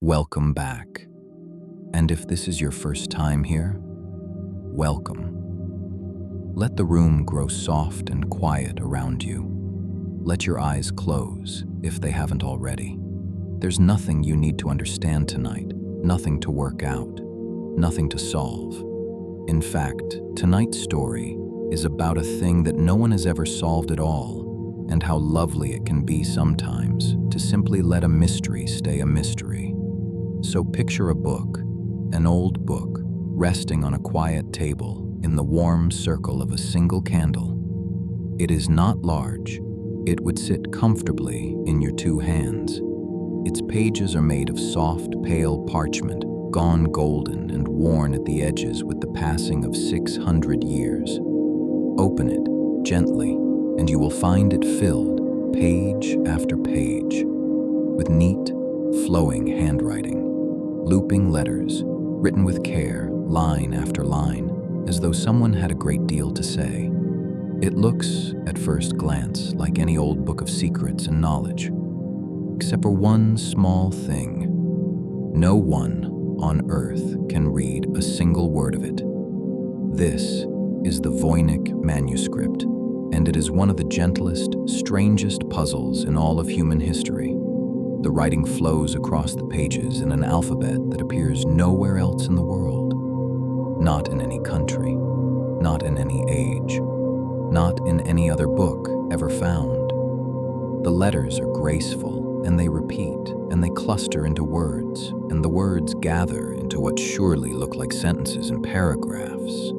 Welcome back. And if this is your first time here, welcome. Let the room grow soft and quiet around you. Let your eyes close if they haven't already. There's nothing you need to understand tonight, nothing to work out, nothing to solve. In fact, tonight's story is about a thing that no one has ever solved at all, and how lovely it can be sometimes to simply let a mystery stay a mystery. So picture a book, an old book, resting on a quiet table in the warm circle of a single candle. It is not large. It would sit comfortably in your two hands. Its pages are made of soft, pale parchment, gone golden and worn at the edges with the passing of 600 years. Open it gently, and you will find it filled, page after page, with neat, flowing handwriting, looping letters, written with care, line after line, as though someone had a great deal to say. It looks, at first glance, like any old book of secrets and knowledge, except for one small thing. No one on earth can read a single word of it. This is the Voynich Manuscript, and it is one of the gentlest, strangest puzzles in all of human history. The writing flows across the pages in an alphabet that appears nowhere else in the world. Not in any country, not in any age, not in any other book ever found. The letters are graceful, and they repeat, and they cluster into words, and the words gather into what surely look like sentences and paragraphs.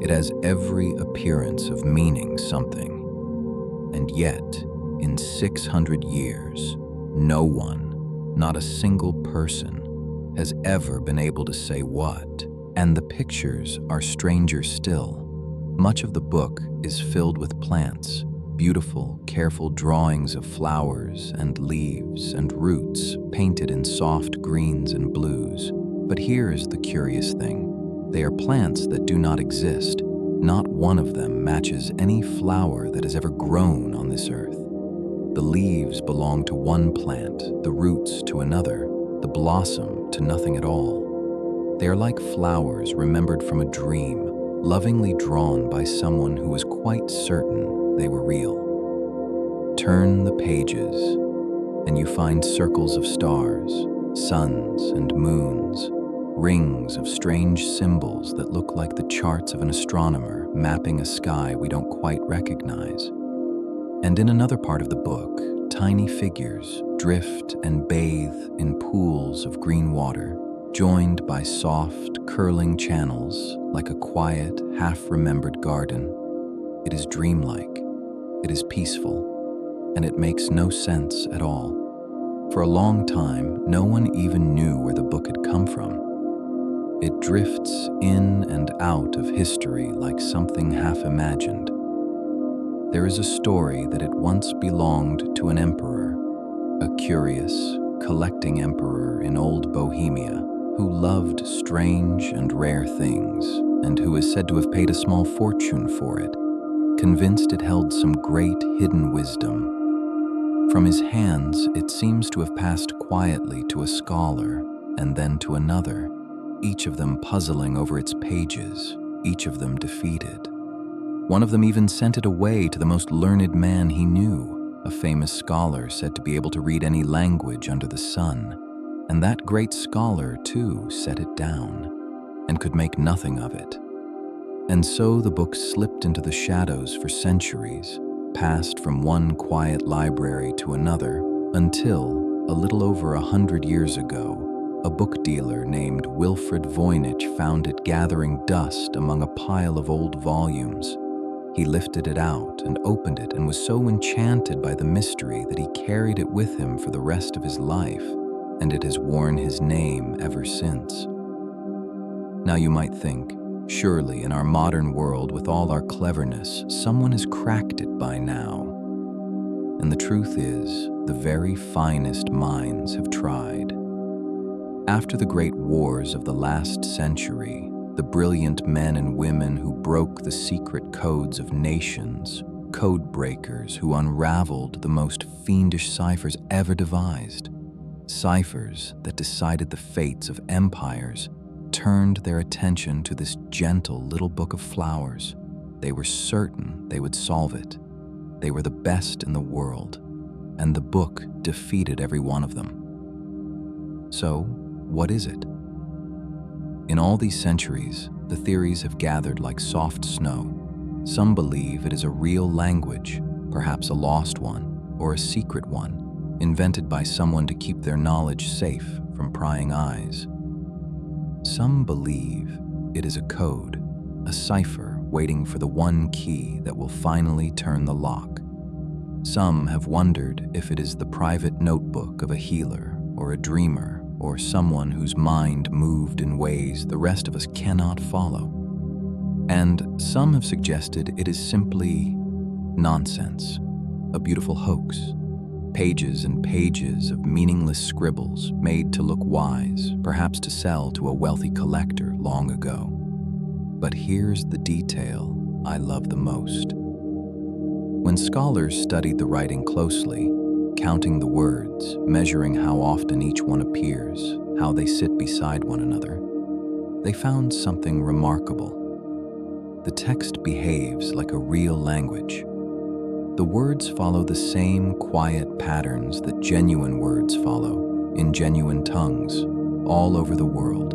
It has every appearance of meaning something. And yet, in 600 years, no one, not a single person, has ever been able to say what. And the pictures are stranger still. Much of the book is filled with plants, beautiful, careful drawings of flowers and leaves and roots painted in soft greens and blues. But here is the curious thing. They are plants that do not exist. Not one of them matches any flower that has ever grown on this earth. The leaves belong to one plant, the roots to another, the blossom to nothing at all. They are like flowers remembered from a dream, lovingly drawn by someone who was quite certain they were real. Turn the pages, and you find circles of stars, suns and moons, rings of strange symbols that look like the charts of an astronomer mapping a sky we don't quite recognize. And in another part of the book, tiny figures drift and bathe in pools of green water, joined by soft, curling channels like a quiet, half-remembered garden. It is dreamlike, it is peaceful, and it makes no sense at all. For a long time, no one even knew where the book had come from. It drifts in and out of history like something half-imagined. There is a story that it once belonged to an emperor, a curious, collecting emperor in old Bohemia, who loved strange and rare things, and who is said to have paid a small fortune for it, convinced it held some great hidden wisdom. From his hands, it seems to have passed quietly to a scholar, and then to another, each of them puzzling over its pages, each of them defeated. One of them even sent it away to the most learned man he knew, a famous scholar said to be able to read any language under the sun. And that great scholar, too, set it down, and could make nothing of it. And so the book slipped into the shadows for centuries, passed from one quiet library to another, until, a little over 100 years ago, a book dealer named Wilfred Voynich found it gathering dust among a pile of old volumes. He lifted it out and opened it and was so enchanted by the mystery that he carried it with him for the rest of his life, and it has worn his name ever since. Now you might think, surely in our modern world with all our cleverness, someone has cracked it by now. And the truth is, the very finest minds have tried. After the great wars of the last century, the brilliant men and women who broke the secret codes of nations, code breakers who unraveled the most fiendish ciphers ever devised, Ciphers that decided the fates of empires turned their attention to this gentle little book of flowers. They were certain they would solve it. They were the best in the world, and the book defeated every one of them. So, what is it? In all these centuries, the theories have gathered like soft snow. Some believe it is a real language, perhaps a lost one, or a secret one, invented by someone to keep their knowledge safe from prying eyes. Some believe it is a code, a cipher waiting for the one key that will finally turn the lock. Some have wondered if it is the private notebook of a healer or a dreamer or someone whose mind moved in ways the rest of us cannot follow. And some have suggested it is simply nonsense, a beautiful hoax, pages and pages of meaningless scribbles made to look wise, perhaps to sell to a wealthy collector long ago. But here's the detail I love the most. When scholars studied the writing closely, counting the words, measuring how often each one appears, how they sit beside one another, they found something remarkable. The text behaves like a real language. The words follow the same quiet patterns that genuine words follow in genuine tongues all over the world.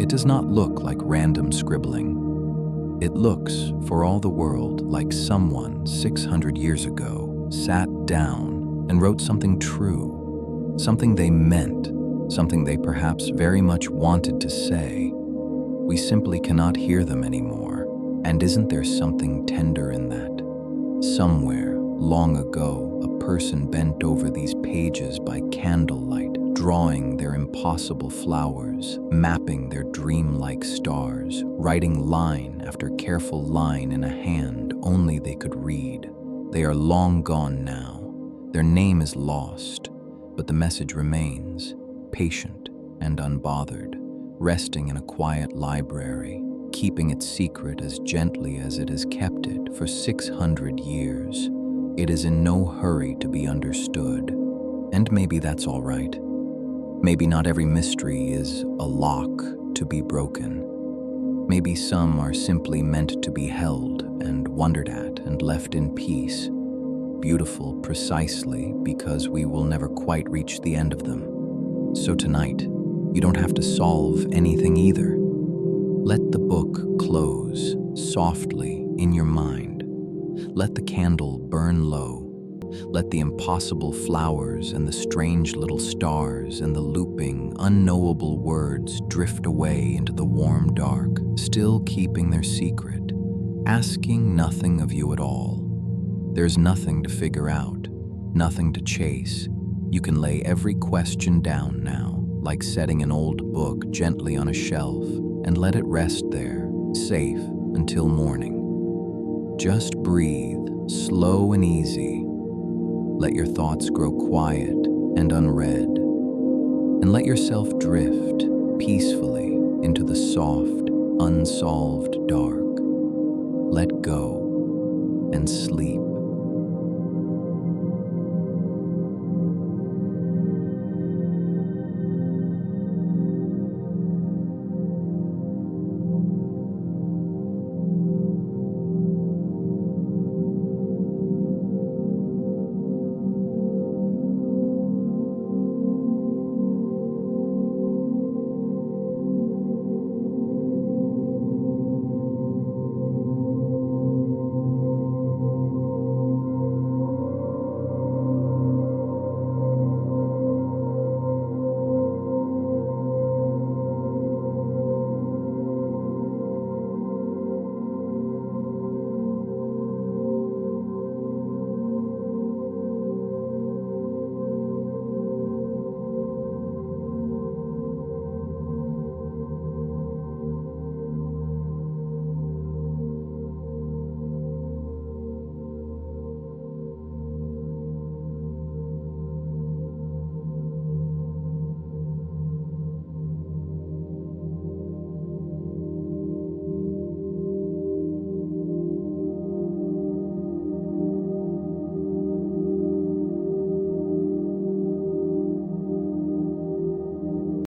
It does not look like random scribbling. It looks, for all the world, like someone 600 years ago sat down and wrote something true, something they meant, something they perhaps very much wanted to say. We simply cannot hear them anymore. And isn't there something tender in that? Somewhere, long ago, a person bent over these pages by candlelight, drawing their impossible flowers, mapping their dreamlike stars, writing line after careful line in a hand only they could read. They are long gone now. Their name is lost, but the message remains, patient and unbothered, resting in a quiet library, keeping its secret as gently as it has kept it for 600 years. It is in no hurry to be understood, and maybe that's all right. Maybe not every mystery is a lock to be broken. Maybe some are simply meant to be held and wondered at and left in peace, beautiful precisely because we will never quite reach the end of them. So tonight, you don't have to solve anything either. Let the book close softly in your mind. Let the candle burn low. Let the impossible flowers and the strange little stars and the looping, unknowable words drift away into the warm dark, still keeping their secret, asking nothing of you at all. There's nothing to figure out, nothing to chase. You can lay every question down now, like setting an old book gently on a shelf, and let it rest there, safe until morning. Just breathe, slow and easy. Let your thoughts grow quiet and unread, and let yourself drift peacefully into the soft, unsolved dark. Let go and sleep.